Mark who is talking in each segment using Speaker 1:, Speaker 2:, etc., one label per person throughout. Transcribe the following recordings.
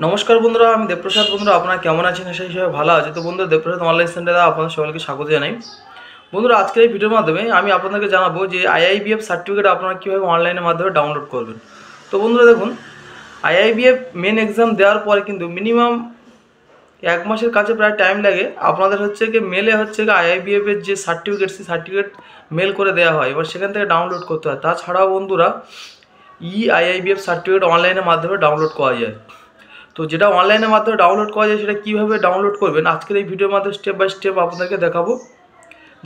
Speaker 1: নমস্কার বন্ধুরা, আমি দেবপ্রসাদ। বন্ধুরা আপনারা কেমন আছেন? সেই হিসাবে ভালো আছে। তো বন্ধুরা, দেবপ্রসাদ অনলাইন সেন্টারে আপনাদের সকলকে স্বাগত জানাই। বন্ধুরা, আজকের এই ভিডিওর মাধ্যমে আমি আপনাদেরকে জানাবো যে আইআইবিএফ সার্টিফিকেট আপনারা কীভাবে অনলাইনের মাধ্যমে ডাউনলোড করবেন। তো বন্ধুরা দেখুন, আইআইবিএফ মেন এক্সাম দেওয়ার পরে কিন্তু মিনিমাম 1 মাসের কাছে প্রায় টাইম লাগে। আপনাদের হচ্ছে কি মেলে হচ্ছে কি আইআইবিএফ এর যে সার্টিফিকেট, সেই সার্টিফিকেট মেল করে দেওয়া হয়, এবার সেখান থেকে ডাউনলোড করতে হয়। তাছাড়াও বন্ধুরা, আইআইবিএফ সার্টিফিকেট অনলাইনের মাধ্যমে ডাউনলোড করা যায়। তো যেটা অনলাইনের মাধ্যমে ডাউনলোড করা যায় সেটা কীভাবে ডাউনলোড করবেন আজকের এই ভিডিওর মাধ্যমে স্টেপ বাই স্টেপ আপনাদেরকে দেখাবো।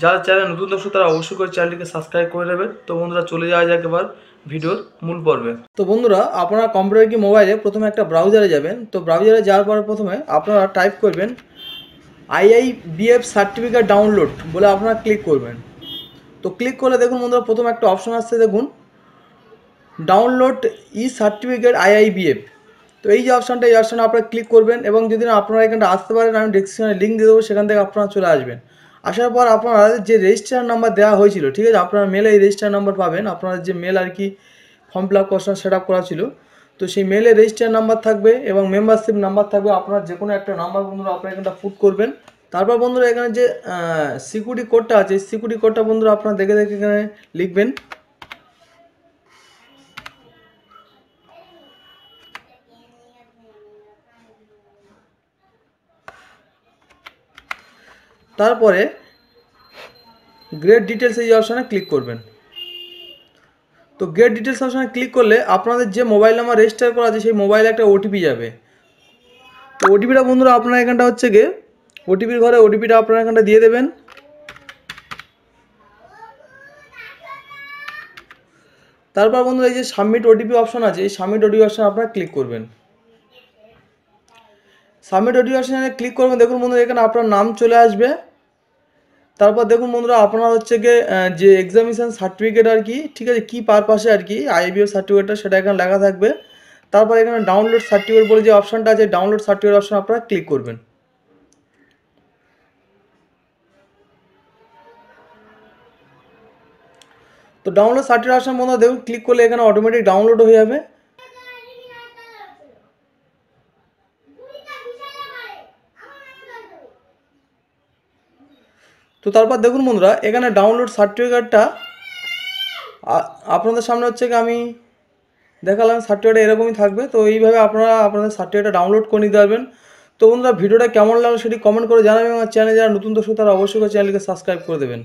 Speaker 1: যারা চ্যানেল নতুন দর্শক তারা অবশ্যই করে চ্যানেলটিকে সাবস্ক্রাইব করে নেবেন। তো বন্ধুরা, চলে যাওয়া যাক এবার ভিডিওর মূল পর্বে। তো বন্ধুরা, আপনারা কম্পিউটার কি মোবাইলে প্রথমে একটা ব্রাউজারে যাবেন। তো ব্রাউজারে যাওয়ার পরে প্রথমে আপনারা টাইপ করবেন আইআইবিএফ সার্টিফিকেট ডাউনলোড বলে আপনারা ক্লিক করবেন। তো ক্লিক করলে দেখুন বন্ধুরা, প্রথম একটা অপশন আসছে, দেখুন ডাউনলোড সার্টিফিকেট আইআইবিএফ। তো এই যে অপশানটা, এই অপশানে আপনারা ক্লিক করবেন এবং যদি না আপনারা এখানটা আসতে পারেন, আমি ডিসক্রিপশনে লিঙ্ক দিয়ে দেবো, সেখান থেকে আপনারা চলে আসবেন। আসার পর আপনারা যে রেজিস্টার নাম্বার দেওয়া হয়েছিল, ঠিক আছে, আপনারা মেলে এই রেজিস্টার নাম্বার পাবেন। আপনারা যে মেল আর কি ফর্ম ফিল আপ করছেন, সেট আপ করা ছিল, তো সেই মেলে রেজিস্টার নাম্বার থাকবে এবং মেম্বারশিপ নাম্বার থাকবে। আপনার যে কোনো একটা নাম্বার বন্ধুরা আপনারা এখানটা পুট করবেন। তারপর বন্ধুরা এখানে যে সিকিউরিটি কোডটা আছে, সিকিউরিটি কোডটা বন্ধুরা আপনারা দেখে দেখে এখানে লিখবেন। তারপরে গ্রেট ডিটেলস এই অপশানে ক্লিক করবেন। তো গ্রেট ডিটেলস অপশানে ক্লিক করলে আপনাদের যে মোবাইল নাম্বার রেজিস্টার করা আছে সেই মোবাইলে একটা ওটিপি যাবে। তো ওটিপিটা বন্ধুরা আপনারা এখানটা হচ্ছে গিয়ে ওটিপির ঘরে ওটিপিটা আপনারা এখানটা দিয়ে দেবেন। তারপর বন্ধুরা এই যে সাবমিট ওটিপি অপশান আছে, এই সাবমিট ওটিপি অপশানে আপনারা ক্লিক করবেন। সাবমিট ওটিপি অপশানে ক্লিক করবেন, দেখুন বন্ধুরা এখানে আপনার নাম চলে আসবে। তারপর দেখুন বন্ধুরা, আপনার হচ্ছে গিয়ে যে এক্সামিনেশান সার্টিফিকেট আর কি, ঠিক আছে, কী পারপাসে আর কি আইবিএফ সার্টিফিকেটটা সেটা এখানে লেখা থাকবে। তারপর এখানে ডাউনলোড সার্টিফিকেট বলে যে অপশানটা আছে, ডাউনলোড সার্টিফিকেট অপশান আপনারা ক্লিক করবেন। তো ডাউনলোড সার্টিফিকেট অপশান বন্ধুরা দেখুন ক্লিক করলে এখানে অটোমেটিক ডাউনলোড হয়ে যাবে। তো তারপর দেখুন বন্ধুরা, এখানে ডাউনলোড সার্টিফিকেটটা আপনাদের সামনে হচ্ছে কি আমি দেখালাম, সার্টিফিকেট এরকমই থাকবে। তো এইভাবে আপনারা আপনাদের সার্টিফিকেটটা ডাউনলোড করে নিতে পারবেন। তো বন্ধুরা, ভিডিওটা কেমন লাগলো সেটি কমেন্ট করে জানাবেন। আমার চ্যানেলে যারা নতুন দর্শক তারা অবশ্যই চ্যানেলকে সাবস্ক্রাইব করে দেবেন।